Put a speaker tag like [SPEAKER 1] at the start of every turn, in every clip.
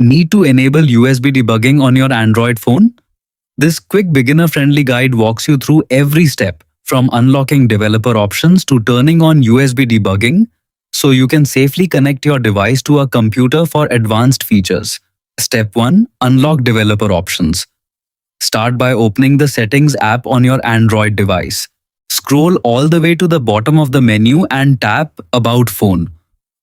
[SPEAKER 1] Need to enable USB debugging on your Android phone? This quick beginner-friendly guide walks you through every step, from unlocking developer options to turning on USB debugging, so you can safely connect your device to a computer for advanced features. Step 1. Unlock developer options. Start by opening the Settings app on your Android device. Scroll all the way to the bottom of the menu and tap About Phone.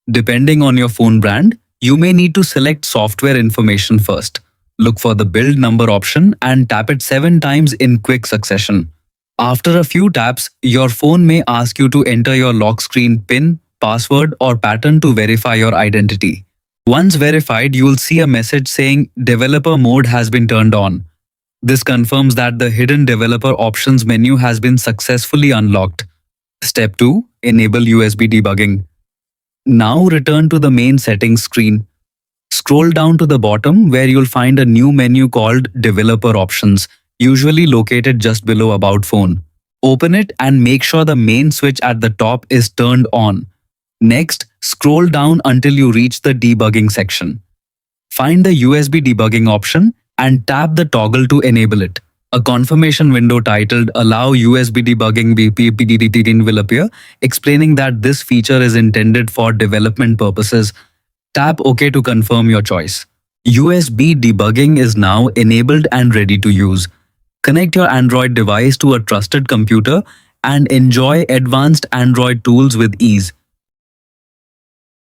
[SPEAKER 1] Depending on your phone brand, you may need to select software information first. Look for the build number option and tap it 7 times in quick succession. After a few taps, your phone may ask you to enter your lock screen PIN, password or pattern to verify your identity. Once verified, you will see a message saying Developer Mode has been turned on. This confirms that the hidden developer options menu has been successfully unlocked. Step 2. Enable USB debugging. Now return to the main settings screen. Scroll down to the bottom where you'll find a new menu called Developer Options, usually located just below About Phone. Open it and make sure the main switch at the top is turned on. Next, scroll down until you reach the debugging section. Find the USB debugging option and tap the toggle to enable it. A confirmation window titled Allow USB Debugging BPPDDT will appear, explaining that this feature is intended for development purposes. Tap OK to confirm your choice. USB debugging is now enabled and ready to use. Connect your Android device to a trusted computer and enjoy advanced Android tools with ease.